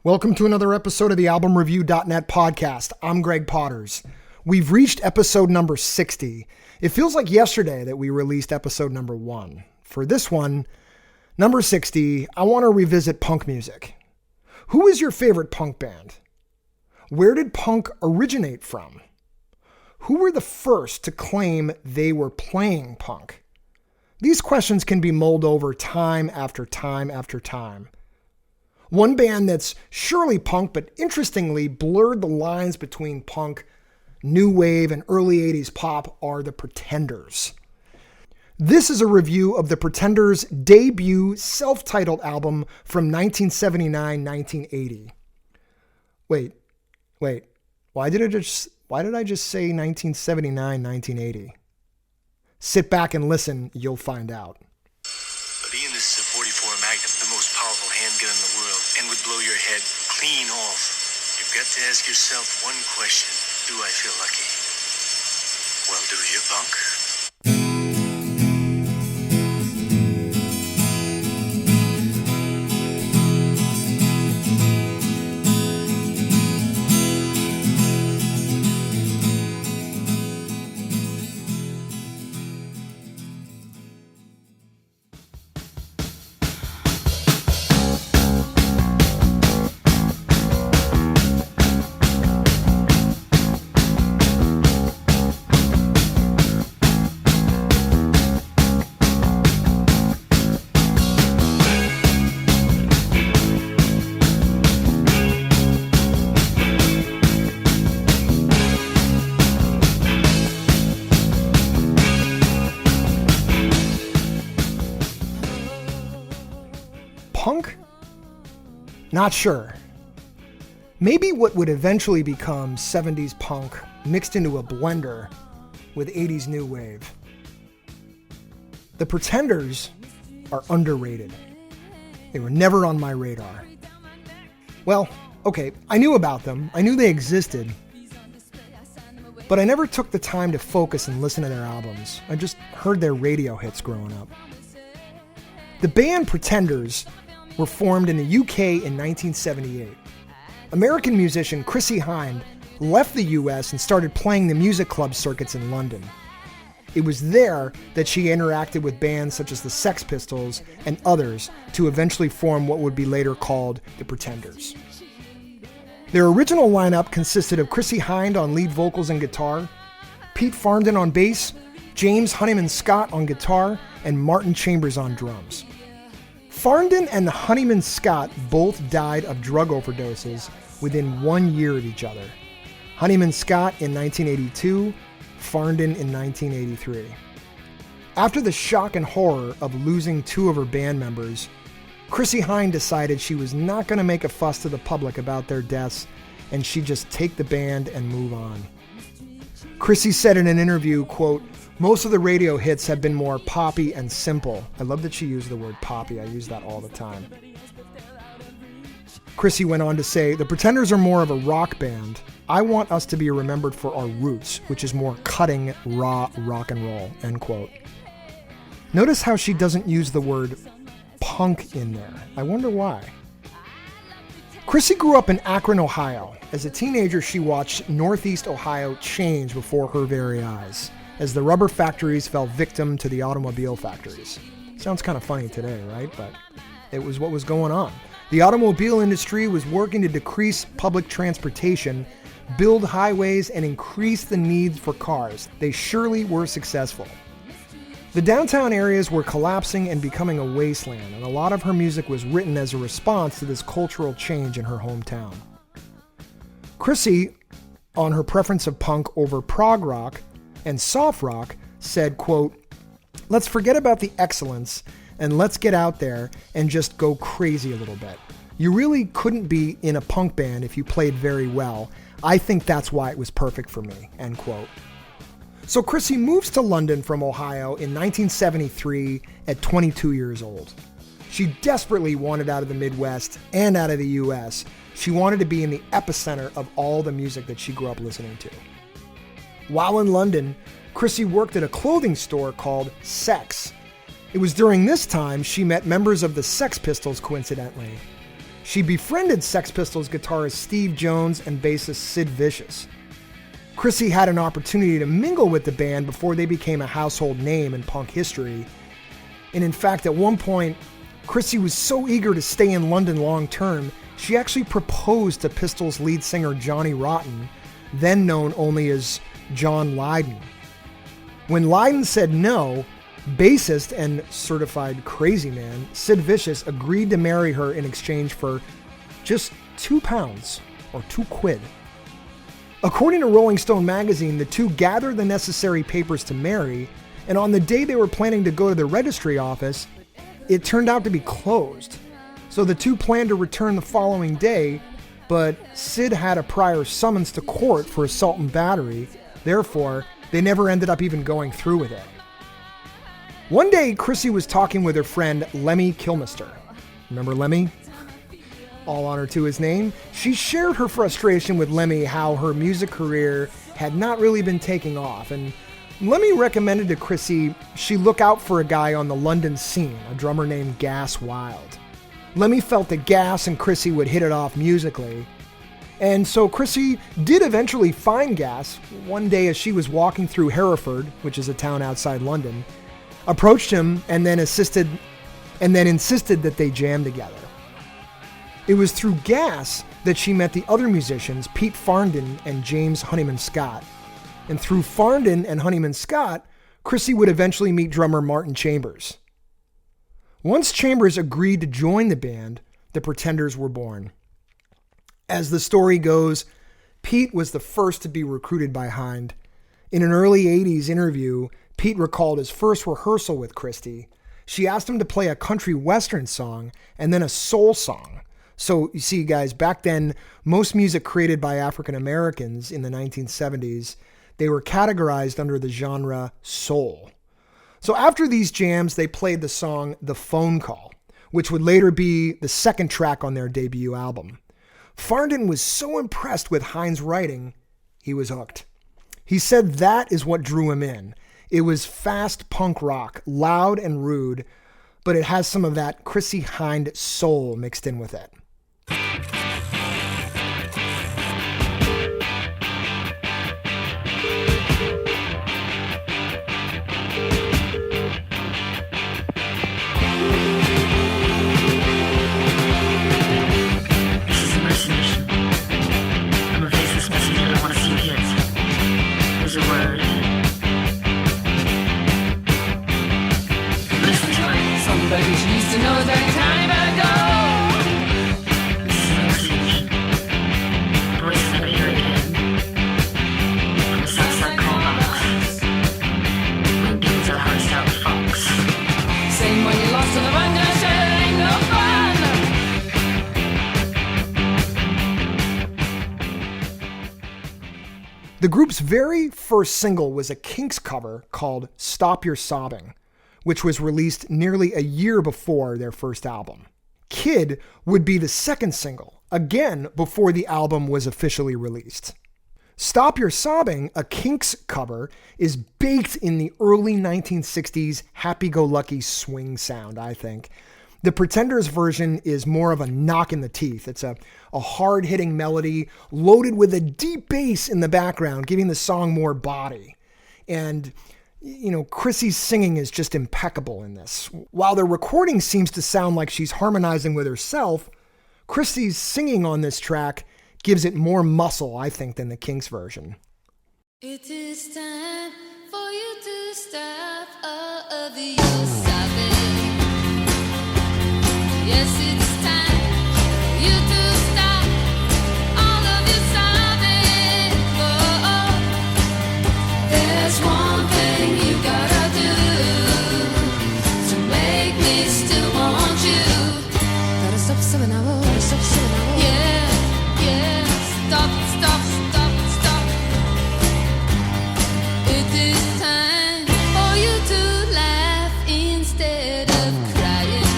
Welcome to another episode of the AlbumReview.net podcast. I'm Greg Potters. We've reached episode number 60. It feels like yesterday that we released episode number 1. For this one, number 60, I want to revisit punk music. Who is your favorite punk band? Where did punk originate from? Who were the first to claim they were playing punk? These questions can be mulled over time after time after time. One band that's surely punk, but interestingly blurred the lines between punk, new wave, and early 80s pop are the Pretenders. This is a review of the Pretenders' debut self-titled album from 1979-1980. Wait. Why did I just say 1979-1980? Sit back and listen, you'll find out. But Ian, this is a 44 Magnum, the most powerful handgun in the world, and would blow your head clean off. You've got to ask yourself one question. Do I feel lucky? Well, do you, punk? Punk? Not sure. Maybe what would eventually become 70s punk mixed into a blender with 80s new wave. The Pretenders are underrated. They were never on my radar. Well, okay, I knew about them. I knew they existed. But I never took the time to focus and listen to their albums. I just heard their radio hits growing up. The band Pretenders were formed in the UK in 1978. American musician Chrissy Hynde left the US and started playing the music club circuits in London. It was there that she interacted with bands such as the Sex Pistols and others to eventually form what would be later called the Pretenders. Their original lineup consisted of Chrissy Hynde on lead vocals and guitar, Pete Farndon on bass, James Honeyman Scott on guitar, and Martin Chambers on drums. Farndon and Honeyman Scott both died of drug overdoses within 1 year of each other. Honeyman Scott in 1982, Farndon in 1983. After the shock and horror of losing two of her band members, Chrissy Hynde decided she was not going to make a fuss to the public about their deaths, and she'd just take the band and move on. Chrissy said in an interview, quote, "Most of the radio hits have been more poppy and simple." I love that she used the word poppy. I use that all the time. Chrissy went on to say, "The Pretenders are more of a rock band. I want us to be remembered for our roots, which is more cutting, raw rock and roll," end quote. Notice how she doesn't use the word punk in there. I wonder why. Chrissy grew up in Akron, Ohio. As a teenager, she watched Northeast Ohio change before her very eyes, as the rubber factories fell victim to the automobile factories. Sounds kind of funny today, right? But it was what was going on. The automobile industry was working to decrease public transportation, build highways, and increase the need for cars. They surely were successful. The downtown areas were collapsing and becoming a wasteland, and a lot of her music was written as a response to this cultural change in her hometown. Chrissy, on her preference of punk over prog rock and soft rock, said, quote, "Let's forget about the excellence and let's get out there and just go crazy a little bit. You really couldn't be in a punk band if you played very well. I think that's why it was perfect for me," end quote. So Chrissy moves to London from Ohio in 1973 at 22 years old. She desperately wanted out of the Midwest and out of the US. She wanted to be in the epicenter of all the music that she grew up listening to. While in London, Chrissy worked at a clothing store called Sex. It was during this time she met members of the Sex Pistols, coincidentally. She befriended Sex Pistols guitarist Steve Jones and bassist Sid Vicious. Chrissy had an opportunity to mingle with the band before they became a household name in punk history. And in fact, at one point, Chrissy was so eager to stay in London long term, she actually proposed to Pistols lead singer Johnny Rotten, then known only as John Lydon. When Lydon said no, bassist and certified crazy man Sid Vicious agreed to marry her in exchange for just £2 or £2. According to Rolling Stone magazine, the two gathered the necessary papers to marry, and on the day they were planning to go to the registry office, it turned out to be closed. So the two planned to return the following day, but Sid had a prior summons to court for assault and battery. Therefore, they never ended up even going through with it. One day, Chrissy was talking with her friend Lemmy Kilmister. Remember Lemmy? All honor to his name. She shared her frustration with Lemmy how her music career had not really been taking off, and Lemmy recommended to Chrissy she look out for a guy on the London scene, a drummer named Gas Wild. Lemmy felt that Gas and Chrissy would hit it off musically, and so Chrissy did eventually find Gas one day as she was walking through Hereford, which is a town outside London, approached him and then insisted that they jam together. It was through Gas that she met the other musicians, Pete Farndon and James Honeyman Scott. And through Farndon and Honeyman Scott, Chrissy would eventually meet drummer Martin Chambers. Once Chambers agreed to join the band, the Pretenders were born. As the story goes, Pete was the first to be recruited by Hynde. In an early 80s interview, Pete recalled his first rehearsal with Christy. She asked him to play a country western song and then a soul song. So you see, guys, back then, most music created by African Americans in the 1970s, they were categorized under the genre soul. So after these jams, they played the song The Phone Call, which would later be the second track on their debut album. Farndon was so impressed with Hynde's writing, he was hooked. He said that is what drew him in. It was fast punk rock, loud and rude, but it has some of that Chrissy Hynde soul mixed in with it. The group's very first single was a Kinks cover called Stop Your Sobbing, which was released nearly a year before their first album. Kid would be the second single, again before the album was officially released. Stop Your Sobbing, a Kinks cover, is baked in the early 1960s happy-go-lucky swing sound, I think. The Pretenders version is more of a knock in the teeth. It's a hard-hitting melody loaded with a deep bass in the background, giving the song more body. And, Chrissy's singing is just impeccable in this. While the recording seems to sound like she's harmonizing with herself, Chrissy's singing on this track gives it more muscle, I think, than the Kinks version. It is time for you to stop all of your sobbing. Yes, it's time for you to stop all of your sobbing. Oh, there's one thing you gotta do to make me still want you. Gotta stop sobbing now, stop sobbing now. Yeah, stop. It is time for you to laugh instead of crying.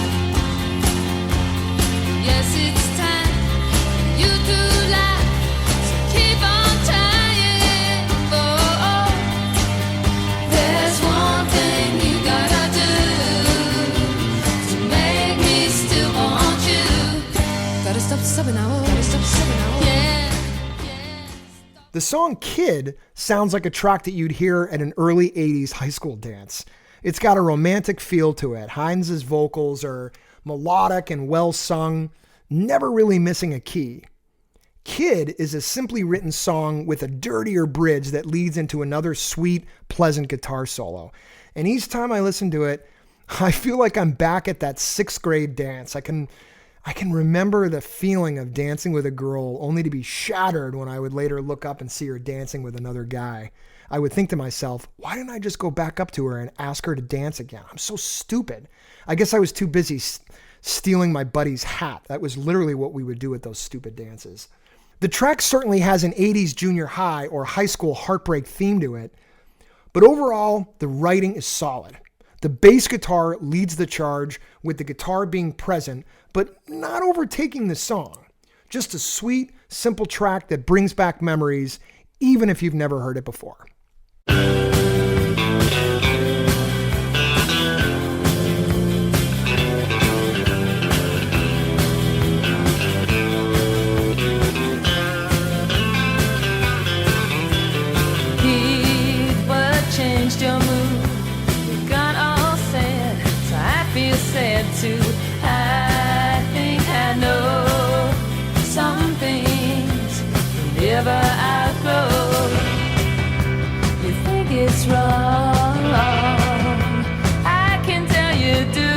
The song Kid sounds like a track that you'd hear at an early 80s high school dance. It's got a romantic feel to it. Hynde's vocals are melodic and well sung, never really missing a key. Kid is a simply written song with a dirtier bridge that leads into another sweet, pleasant guitar solo. And each time I listen to it, I feel like I'm back at that 6th grade dance. I can remember the feeling of dancing with a girl only to be shattered when I would later look up and see her dancing with another guy. I would think to myself, why didn't I just go back up to her and ask her to dance again? I'm so stupid. I guess I was too busy stealing my buddy's hat. That was literally what we would do at those stupid dances. The track certainly has an 80s junior high or high school heartbreak theme to it, but overall, the writing is solid. The bass guitar leads the charge, with the guitar being present, but not overtaking the song. Just a sweet, simple track that brings back memories, even if you've never heard it before. Changed your mood, you got all sad, so I feel sad too. I think I know some things you never outgrow. You think it's wrong, I can tell you do.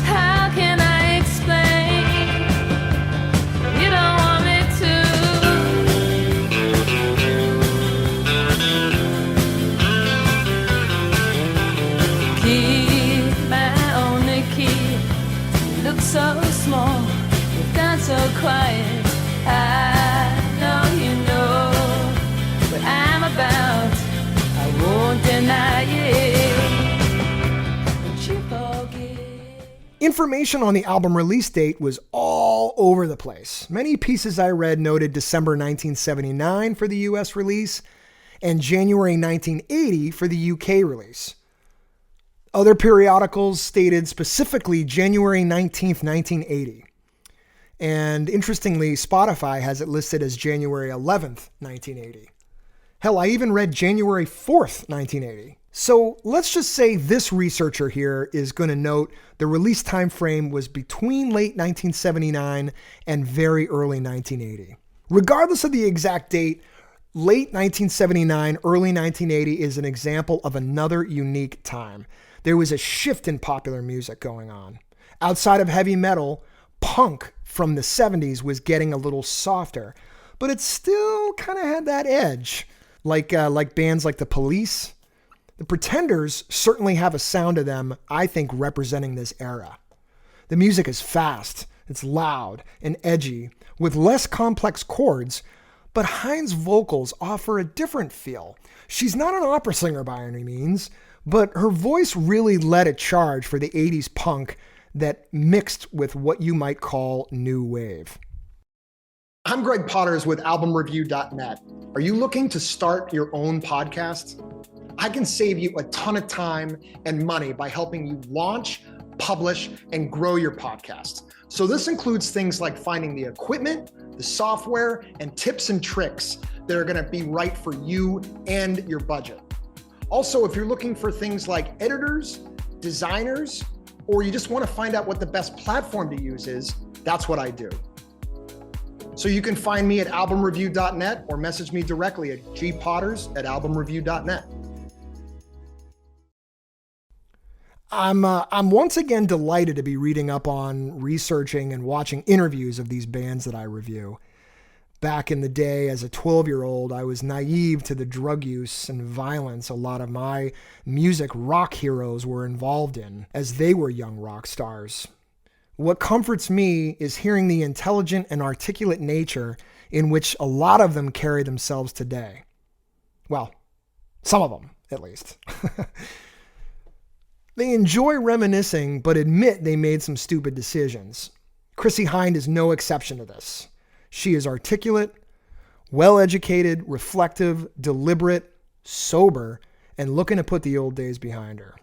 How can I explain? You don't want me so small, you've gone so quiet. I know you know what I'm about. I won't deny it. But you forget. Information on the album release date was all over the place. Many pieces I read noted December 1979 for the US release and January 1980 for the UK release. Other periodicals stated specifically January 19th, 1980. And interestingly, Spotify has it listed as January 11th, 1980. Hell, I even read January 4th, 1980. So let's just say this researcher here is going to note the release time frame was between late 1979 and very early 1980. Regardless of the exact date, late 1979, early 1980 is an example of another unique time. There was a shift in popular music going on. Outside of heavy metal, punk from the 70s was getting a little softer, but it still kind of had that edge, like bands like The Police. The Pretenders certainly have a sound to them, I think, representing this era. The music is fast, it's loud and edgy, with less complex chords, but Hynde's vocals offer a different feel. She's not an opera singer by any means, but her voice really led a charge for the 80s punk that mixed with what you might call new wave. I'm Greg Potters with albumreview.net. Are you looking to start your own podcast? I can save you a ton of time and money by helping you launch, publish, and grow your podcast. So this includes things like finding the equipment, the software, and tips and tricks that are going to be right for you and your budget. Also, if you're looking for things like editors, designers, or you just want to find out what the best platform to use is, that's what I do. So you can find me at albumreview.net or message me directly at gpotters@albumreview.net. I'm once again delighted to be reading up on, researching, and watching interviews of these bands that I review. Back in the day, as a 12-year-old, I was naive to the drug use and violence a lot of my music rock heroes were involved in, as they were young rock stars. What comforts me is hearing the intelligent and articulate nature in which a lot of them carry themselves today. Well, some of them, at least. They enjoy reminiscing, but admit they made some stupid decisions. Chrissy Hynde is no exception to this. She is articulate, well-educated, reflective, deliberate, sober, and looking to put the old days behind her.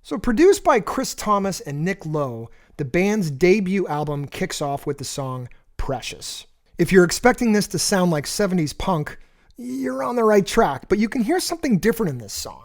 So produced by Chris Thomas and Nick Lowe, the band's debut album kicks off with the song Precious. If you're expecting this to sound like 70s punk, you're on the right track, but you can hear something different in this song.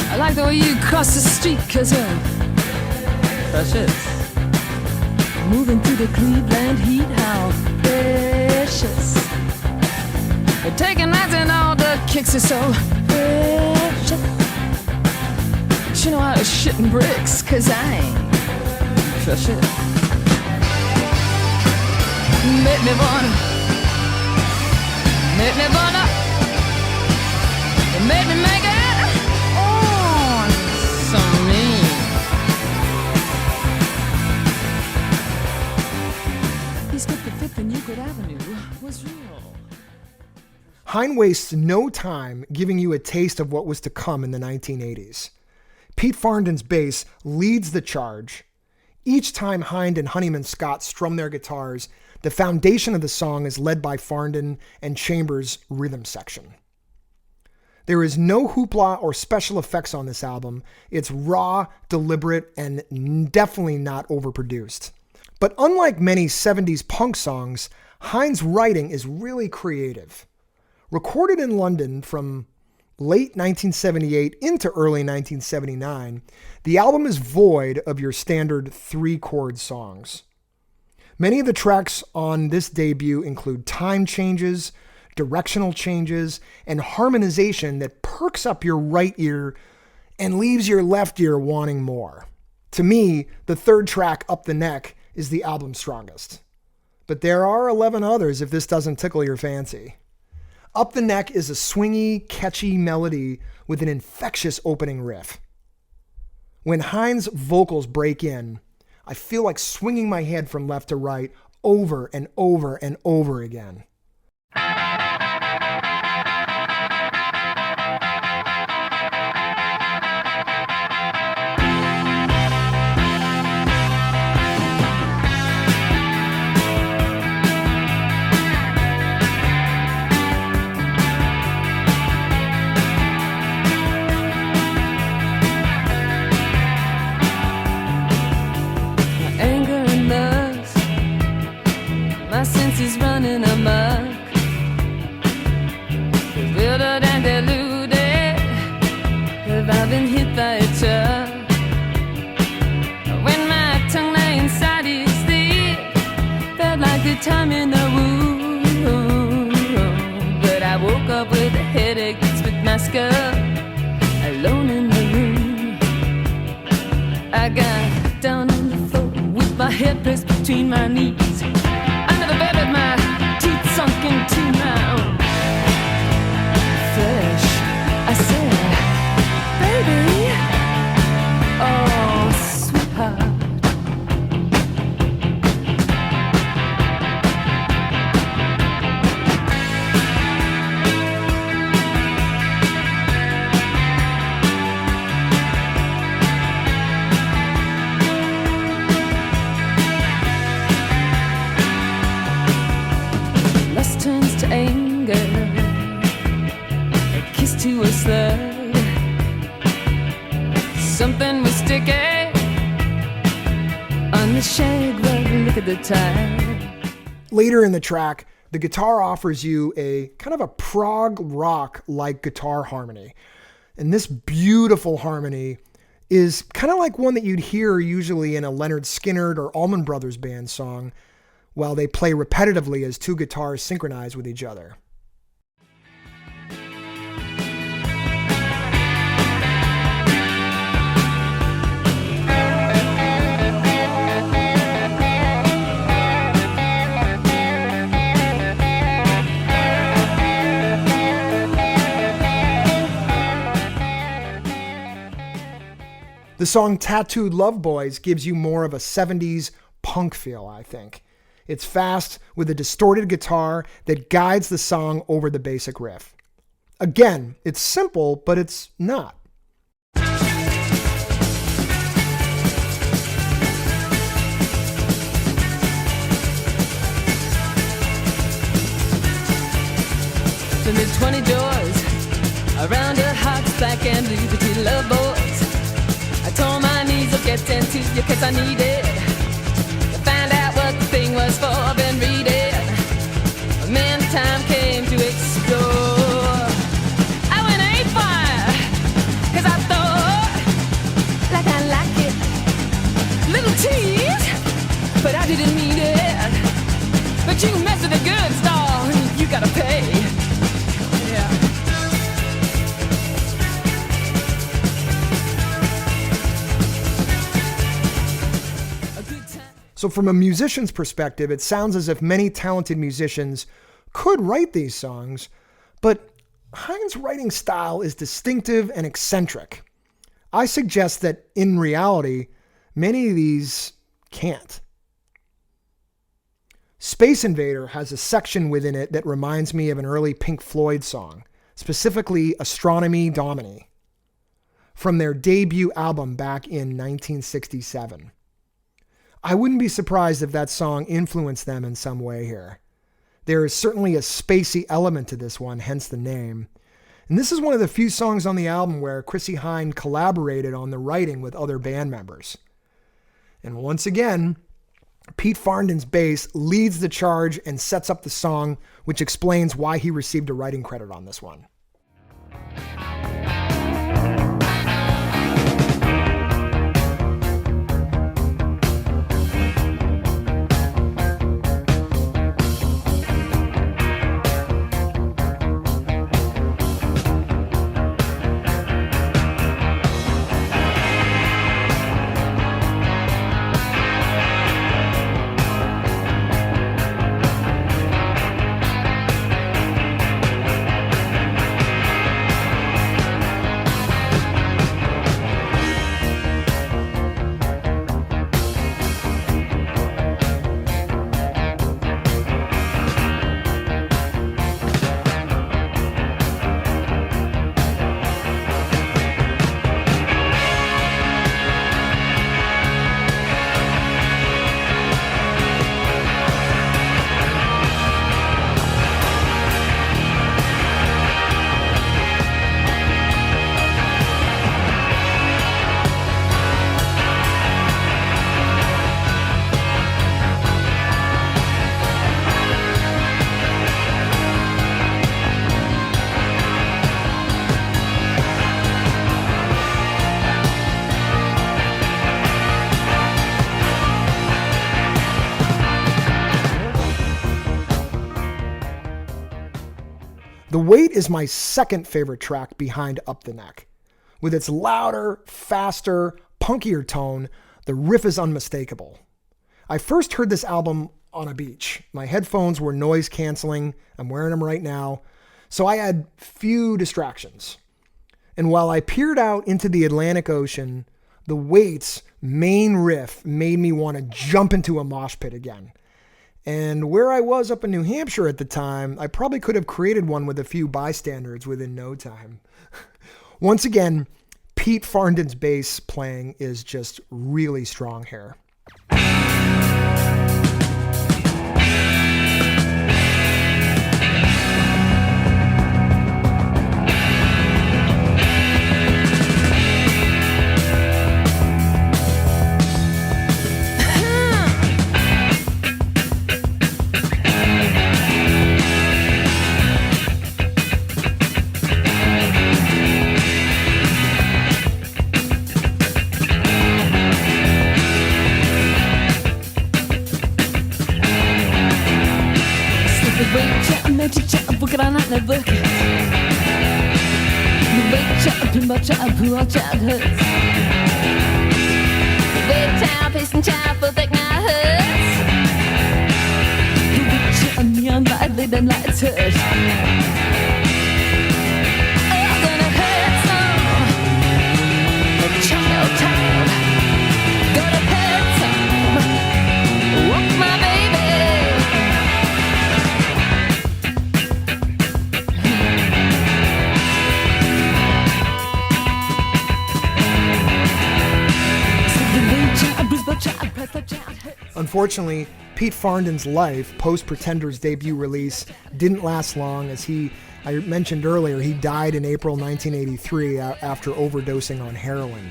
I like the way you cross the street, 'cause you're precious. Moving through the Cleveland heat, how precious. You're taking nights and all the kicks are so precious. You know how to shit in bricks, 'cause I ain't precious. Make me wanna, make me wanna, make me make it. Hynde wastes no time giving you a taste of what was to come in the 1980s. Pete Farndon's bass leads the charge. Each time Hynde and Honeyman Scott strum their guitars, the foundation of the song is led by Farndon and Chambers' rhythm section. There is no hoopla or special effects on this album. It's raw, deliberate, and definitely not overproduced. But unlike many 70s punk songs, Hynde's writing is really creative. Recorded in London from late 1978 into early 1979, the album is void of your standard 3-chord songs. Many of the tracks on this debut include time changes, directional changes, and harmonization that perks up your right ear and leaves your left ear wanting more. To me, the third track, Up the Neck, is the album's strongest. But there are 11 others if this doesn't tickle your fancy. Up the Neck is a swingy, catchy melody with an infectious opening riff. When Hynde's vocals break in, I feel like swinging my head from left to right over and over and over again. My senses running amok, bewildered and deluded. Have I been hit by a truck? When my tongue lay inside his teeth, felt like the time in the womb. But I woke up with a headache, split my skull, alone in the room. I got down on the floor with my head pressed between my knees. The bed with my teeth sunk into my own flesh. I said, baby, oh, sweetheart. Turns to anger, a kiss to a slug. Something was sticky on the shag rug. Look at the time. Later in the track, the guitar offers you a kind of a prog rock-like guitar harmony. And this beautiful harmony is kind of like one that you'd hear usually in a Leonard Skinner or Allman Brothers Band song, while they play repetitively as two guitars synchronize with each other. The song Tattooed Love Boys gives you more of a 70s punk feel, I think. It's fast with a distorted guitar that guides the song over the basic riff. Again, it's simple, but it's not. The mid-20 doors around her heart's black and blue petite love boys. I tore my knees of getting to you cause I needed to find out what the thing was for. I've been reading, and then the time came to explore. I went haywire cause I thought like I like it. Little tease, but I didn't mean it. But you mess with the good stuff, you gotta pay. So from a musician's perspective, it sounds as if many talented musicians could write these songs, but Hynde's writing style is distinctive and eccentric. I suggest that in reality, many of these can't. Space Invader has a section within it that reminds me of an early Pink Floyd song, specifically Astronomy Domini, from their debut album back in 1967. I wouldn't be surprised if that song influenced them in some way here. There is certainly a spacey element to this one, hence the name. And this is one of the few songs on the album where Chrissy Hynde collaborated on the writing with other band members. And once again, Pete Farndon's bass leads the charge and sets up the song, which explains why he received a writing credit on this one. The Wait is my second favorite track behind Up the Neck. With its louder, faster, punkier tone, the riff is unmistakable. I first heard this album on a beach. My headphones were noise canceling. I'm wearing them right now. So I had few distractions. And while I peered out into the Atlantic Ocean, The Wait's main riff made me want to jump into a mosh pit again. And where I was up in New Hampshire at the time, I probably could have created one with a few bystanders within no time. Once again, Pete Farndon's bass playing is just really strong here. Walk my baby. Unfortunately, Pete Farndon's life post-Pretender's debut release didn't last long, as I mentioned earlier, he died in April 1983 after overdosing on heroin.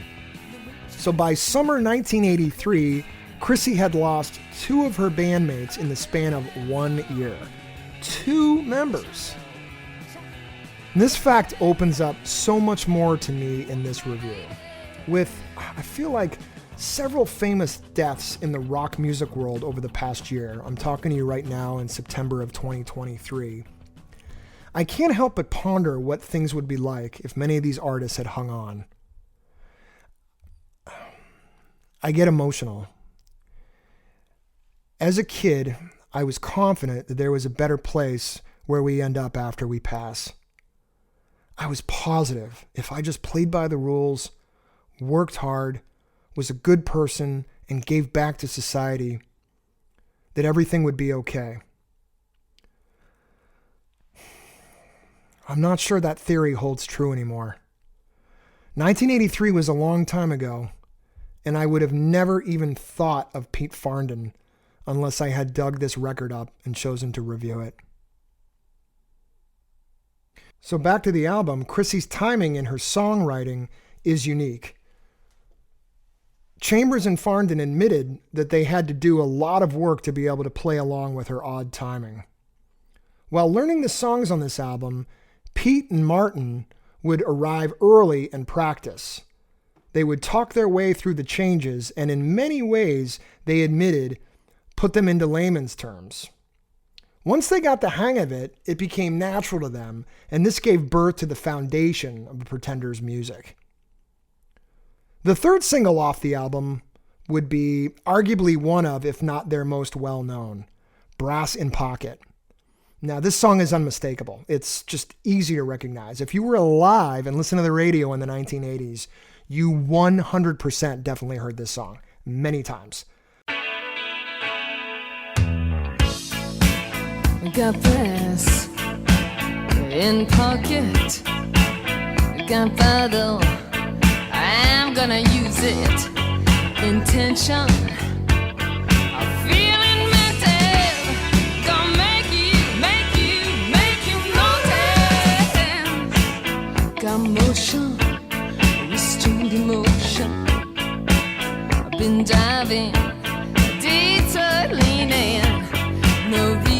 So by summer 1983, Chrissy had lost 2 of her bandmates in the span of 1 year. 2 members. And this fact opens up so much more to me in this review, with, I feel like, several famous deaths in the rock music world over the past year. I'm talking to you right now in September of 2023. I can't help but ponder what things would be like if many of these artists had hung on. I get emotional. As a kid, I was confident that there was a better place where we end up after we pass. I was positive if I just played by the rules, worked hard, was a good person, and gave back to society, that everything would be okay. I'm not sure that theory holds true anymore. 1983 was a long time ago, and I would have never even thought of Pete Farndon unless I had dug this record up and chosen to review it. So back to the album, Chrissy's timing in her songwriting is unique. Chambers and Farndon admitted that they had to do a lot of work to be able to play along with her odd timing. While learning the songs on this album, Pete and Martin would arrive early and practice. They would talk their way through the changes, and in many ways, they admitted, put them into layman's terms. Once they got the hang of it, it became natural to them, and this gave birth to the foundation of the Pretenders' music. The third single off the album would be arguably one of, if not their most well-known, Brass in Pocket. Now, this song is unmistakable. It's just easy to recognize. If you were alive and listened to the radio in the 1980s, you 100% definitely heard this song many times. Got brass in pocket, gunpowder, I'm gonna use it. Intention, I'm feeling mental, gonna make you notice. Got motion, restrained emotion, I've been diving, detour leaning, no reason.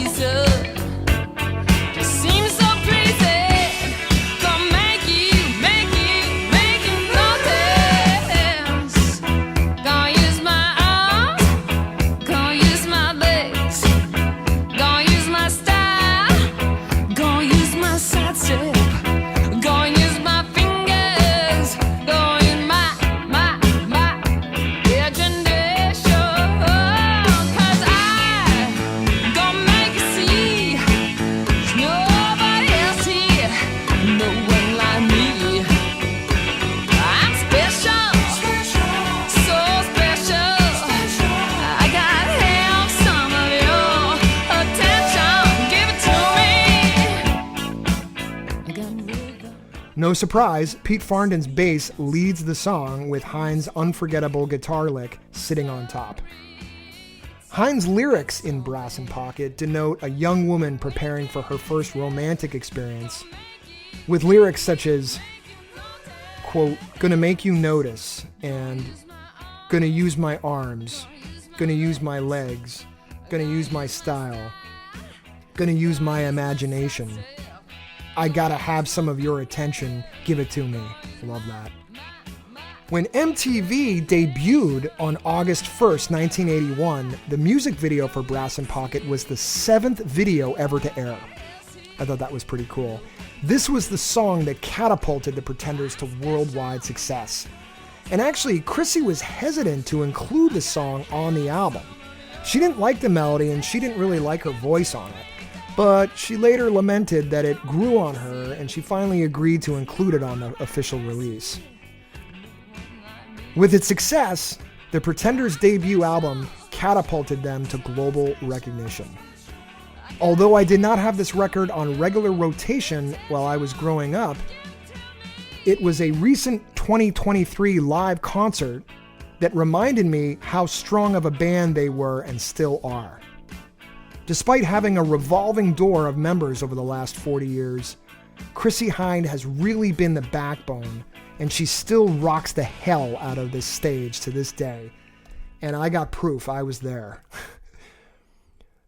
No surprise, Pete Farndon's bass leads the song with Hynde's unforgettable guitar lick sitting on top. Hynde's lyrics in Brass in Pocket denote a young woman preparing for her first romantic experience, with lyrics such as, quote, gonna make you notice, and gonna use my arms, gonna use my legs, gonna use my style, gonna use my imagination. I gotta have some of your attention, give it to me. Love that. When MTV debuted on August 1st, 1981, the music video for Brass in Pocket was the 7th video ever to air. I thought that was pretty cool. This was the song that catapulted the Pretenders to worldwide success. And actually, Chrissy was hesitant to include the song on the album. She didn't like the melody and she didn't really like her voice on it. But she later lamented that it grew on her, and she finally agreed to include it on the official release. With its success, the Pretenders' debut album catapulted them to global recognition. Although I did not have this record on regular rotation while I was growing up, it was a recent 2023 live concert that reminded me how strong of a band they were and still are. Despite having a revolving door of members over the last 40 years, Chrissy Hynde has really been the backbone, and she still rocks the hell out of this stage to this day. And I got proof, I was there.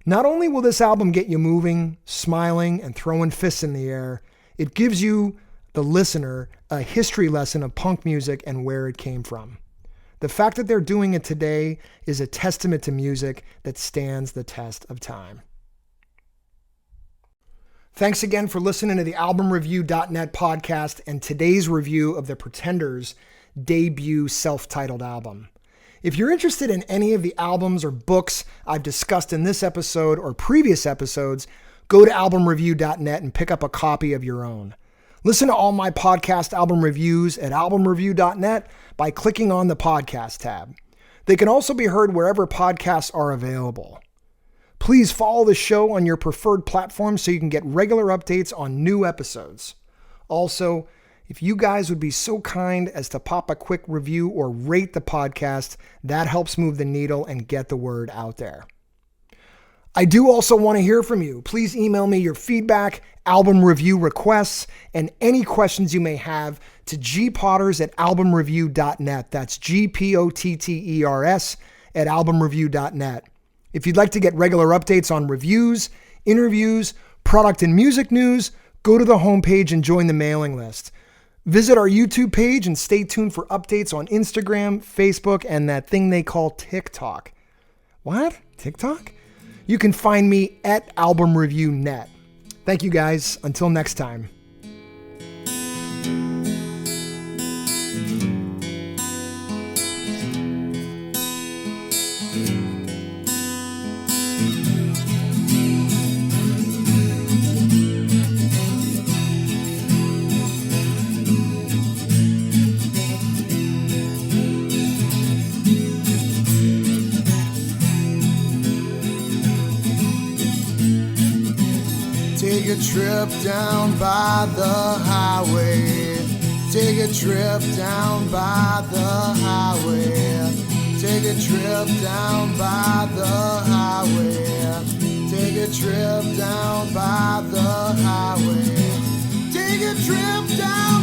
Not only will this album get you moving, smiling, and throwing fists in the air, it gives you, the listener, a history lesson of punk music and where it came from. The fact that they're doing it today is a testament to music that stands the test of time. Thanks again for listening to the AlbumReview.net podcast and today's review of the Pretenders' debut self-titled album. If you're interested in any of the albums or books I've discussed in this episode or previous episodes, go to AlbumReview.net and pick up a copy of your own. Listen to all my podcast album reviews at AlbumReview.net by clicking on the podcast tab. They can also be heard wherever podcasts are available. Please follow the show on your preferred platform so you can get regular updates on new episodes. Also, if you guys would be so kind as to pop a quick review or rate the podcast, that helps move the needle and get the word out there. I do also want to hear from you. Please email me your feedback, album review requests, and any questions you may have to gpotters@albumreview.net. That's GPOTTERS at albumreview.net. If you'd like to get regular updates on reviews, interviews, product and music news, go to the homepage and join the mailing list. Visit our YouTube page and stay tuned for updates on Instagram, Facebook, and that thing they call TikTok. What? TikTok? You can find me at AlbumReviewNet. Thank you guys. Until next time. Take a trip down by the highway. Take a trip down by the highway. Take a trip down by the highway. Take a trip down by the highway. Take a trip down